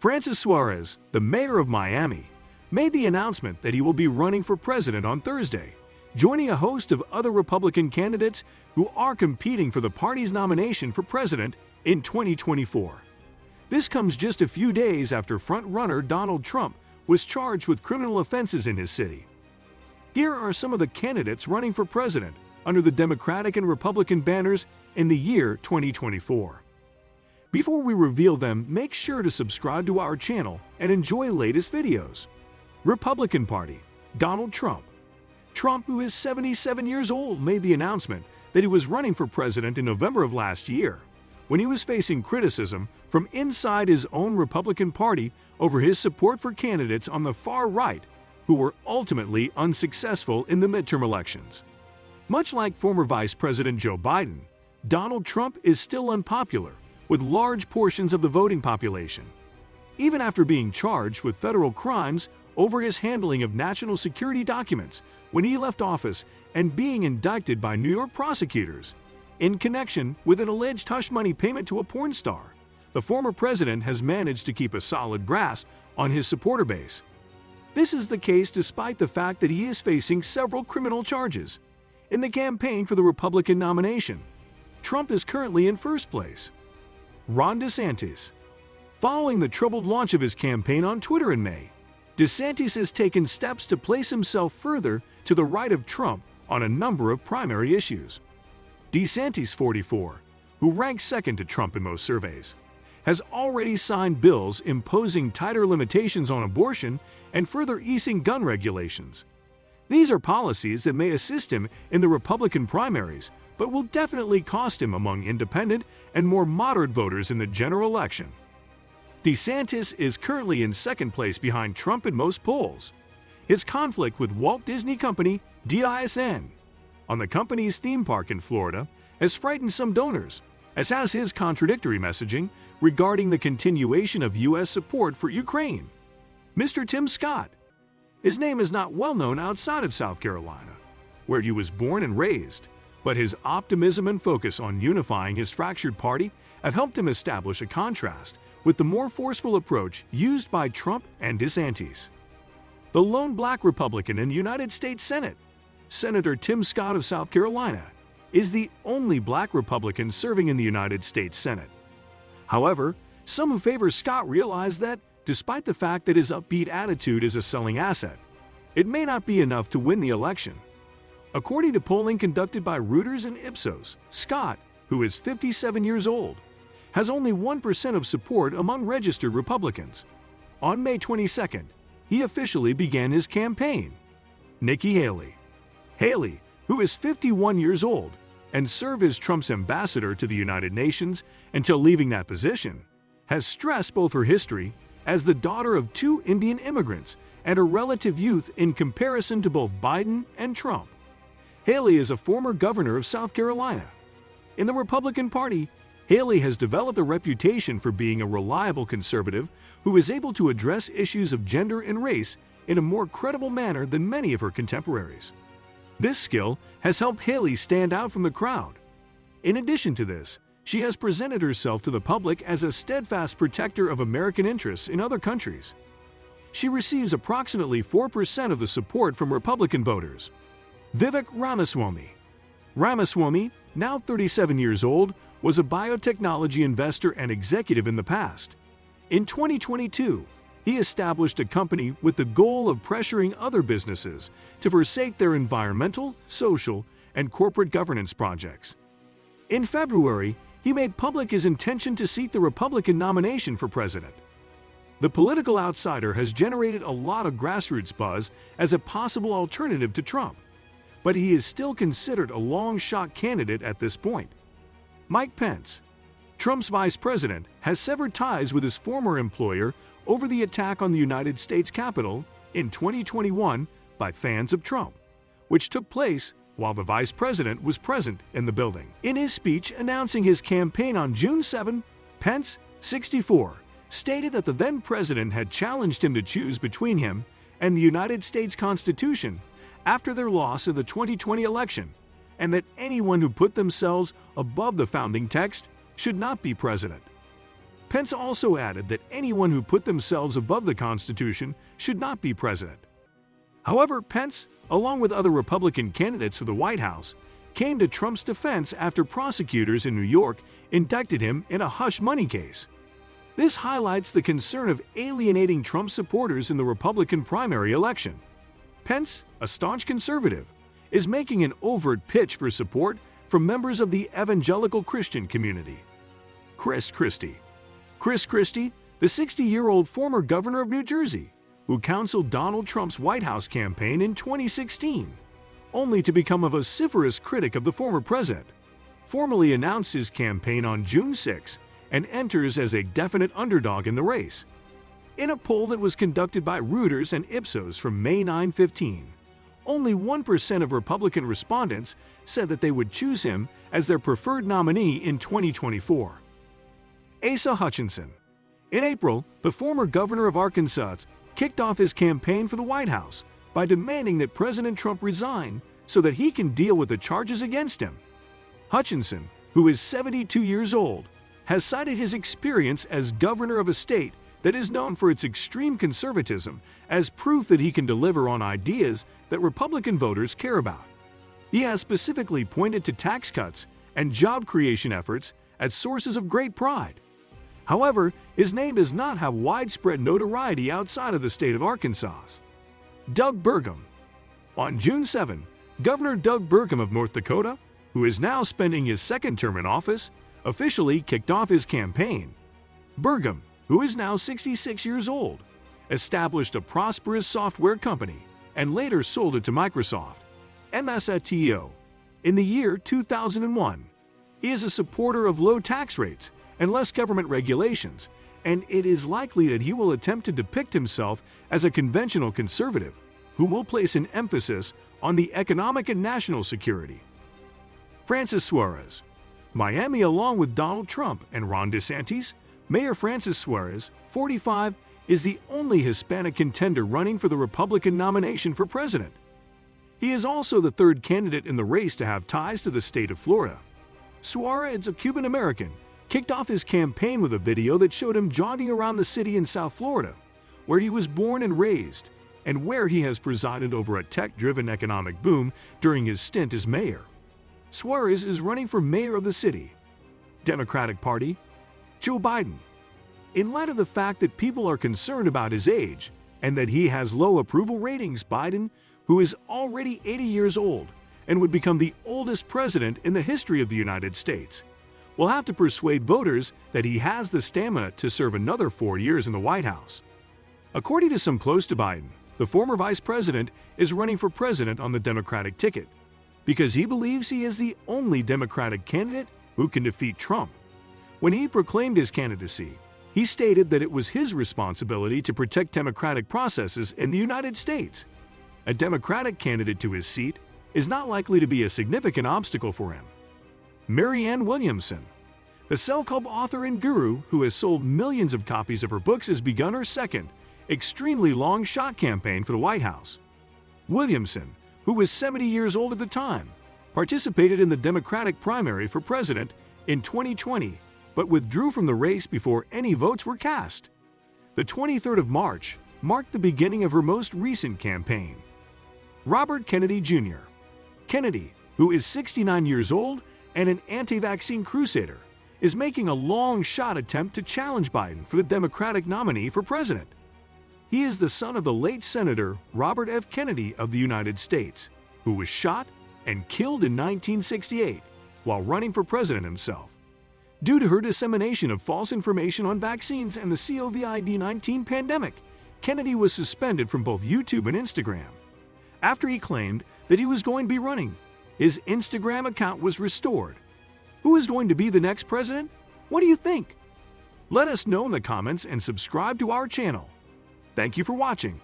Francis Suarez, the mayor of Miami, made the announcement that he will be running for president on Thursday, joining a host of other Republican candidates who are competing for the party's nomination for president in 2024. This comes just a few days after front-runner Donald Trump was charged with criminal offenses in his city. Here are some of the candidates running for president under the Democratic and Republican banners in the year 2024. Before we reveal them, make sure to subscribe to our channel and enjoy latest videos. Republican Party, Donald Trump. Trump, who is 77 years old, made the announcement that he was running for president in November of last year, when he was facing criticism from inside his own Republican Party over his support for candidates on the far right who were ultimately unsuccessful in the midterm elections. Much like former Vice President Joe Biden, Donald Trump is still unpopular with large portions of the voting population. Even after being charged with federal crimes over his handling of national security documents when he left office and being indicted by New York prosecutors in connection with an alleged hush money payment to a porn star, the former president has managed to keep a solid grasp on his supporter base. This is the case despite the fact that he is facing several criminal charges. In the campaign for the Republican nomination, Trump is currently in first place. Ron DeSantis. Following the troubled launch of his campaign on Twitter in May, DeSantis has taken steps to place himself further to the right of Trump on a number of primary issues. DeSantis, 44, who ranks second to Trump in most surveys, has already signed bills imposing tighter limitations on abortion and further easing gun regulations. These are policies that may assist him in the Republican primaries, but will definitely cost him among independent and more moderate voters in the general election. DeSantis is currently in second place behind Trump in most polls. His conflict with Walt Disney Company, DISN, on the company's theme park in Florida has frightened some donors, as has his contradictory messaging regarding the continuation of U.S. support for Ukraine. Mr. Tim Scott. His name is not well known outside of South Carolina, where he was born and raised, but his optimism and focus on unifying his fractured party have helped him establish a contrast with the more forceful approach used by Trump and DeSantis. The lone black Republican in the United States Senate, Senator Tim Scott of South Carolina, is the only black Republican serving in the United States Senate. However, some who favor Scott realize that, despite the fact that his upbeat attitude is a selling asset, it may not be enough to win the election. According to polling conducted by Reuters and Ipsos, Scott, who is 57 years old, has only 1% of support among registered Republicans. On May 22nd, he officially began his campaign. Nikki Haley. Haley, who is 51 years old and served as Trump's ambassador to the United Nations until leaving that position, has stressed both her history as the daughter of two Indian immigrants and her relative youth in comparison to both Biden and Trump. Haley is a former governor of South Carolina. In the Republican Party, Haley has developed a reputation for being a reliable conservative who is able to address issues of gender and race in a more credible manner than many of her contemporaries. This skill has helped Haley stand out from the crowd. In addition to this, she has presented herself to the public as a steadfast protector of American interests in other countries. She receives approximately 4% of the support from Republican voters. Vivek Ramaswamy. Ramaswamy, now 37 years old, was a biotechnology investor and executive in the past. In 2022, he established a company with the goal of pressuring other businesses to forsake their environmental, social, and corporate governance projects. In February, he made public his intention to seek the Republican nomination for president. The political outsider has generated a lot of grassroots buzz as a possible alternative to Trump, but he is still considered a long-shot candidate at this point. Mike Pence. Trump's vice president has severed ties with his former employer over the attack on the United States Capitol in 2021 by fans of Trump, which took place while the vice president was present in the building. In his speech announcing his campaign on June 7, Pence, 64, stated that the then president had challenged him to choose between him and the United States Constitution after their loss in the 2020 election, and that anyone who put themselves above the founding text should not be president. Pence also added that anyone who put themselves above the Constitution should not be president. However, Pence, along with other Republican candidates for the White House, came to Trump's defense after prosecutors in New York indicted him in a hush-money case. This highlights the concern of alienating Trump supporters in the Republican primary election. Pence, a staunch conservative, is making an overt pitch for support from members of the evangelical Christian community. Chris Christie. Chris Christie, the 60-year-old former governor of New Jersey, who counseled Donald Trump's White House campaign in 2016, only to become a vociferous critic of the former president, formally announced his campaign on June 6 and enters as a definite underdog in the race. In a poll that was conducted by Reuters and Ipsos from May 9-15, only 1% of Republican respondents said that they would choose him as their preferred nominee in 2024. Asa Hutchinson. In April, the former governor of Arkansas kicked off his campaign for the White House by demanding that President Trump resign so that he can deal with the charges against him. Hutchinson, who is 72 years old, has cited his experience as governor of a state that is known for its extreme conservatism as proof that he can deliver on ideas that Republican voters care about. He has specifically pointed to tax cuts and job creation efforts as sources of great pride. However, his name does not have widespread notoriety outside of the state of Arkansas. Doug Burgum. On June 7, Governor Doug Burgum of North Dakota, who is now spending his second term in office, officially kicked off his campaign. Burgum, who is now 66 years old, established a prosperous software company and later sold it to Microsoft, MSATO, in the year 2001. He is a supporter of low tax rates and less government regulations, and it is likely that he will attempt to depict himself as a conventional conservative who will place an emphasis on the economic and national security. Francis Suarez. Miami, along with Donald Trump and Ron DeSantis, Mayor Francis Suarez, 45, is the only Hispanic contender running for the Republican nomination for president. He is also the third candidate in the race to have ties to the state of Florida. Suarez, a Cuban American, kicked off his campaign with a video that showed him jogging around the city in South Florida, where he was born and raised, and where he has presided over a tech-driven economic boom during his stint as mayor. Suarez is running for mayor of the city. Democratic Party. Joe Biden. In light of the fact that people are concerned about his age and that he has low approval ratings, Biden, who is already 80 years old and would become the oldest president in the history of the United States, will have to persuade voters that he has the stamina to serve another 4 years in the White House. According to some close to Biden, the former vice president is running for president on the Democratic ticket because he believes he is the only Democratic candidate who can defeat Trump. When he proclaimed his candidacy, he stated that it was his responsibility to protect democratic processes in the United States. A Democratic candidate to his seat is not likely to be a significant obstacle for him. Marianne Williamson. The self-help author and guru who has sold millions of copies of her books has begun her second, extremely long shot campaign for the White House. Williamson, who was 70 years old at the time, participated in the Democratic primary for president in 2020, but withdrew from the race before any votes were cast. The 23rd of March marked the beginning of her most recent campaign. Robert Kennedy Jr. Kennedy, who is 69 years old and an anti-vaccine crusader, is making a long-shot attempt to challenge Biden for the Democratic nominee for president. He is the son of the late Senator Robert F. Kennedy of the United States, who was shot and killed in 1968 while running for president himself. Due to her dissemination of false information on vaccines and the COVID-19 pandemic, Kennedy was suspended from both YouTube and Instagram. After he claimed that he was going to be running, his Instagram account was restored. Who is going to be the next president? What do you think? Let us know in the comments and subscribe to our channel. Thank you for watching.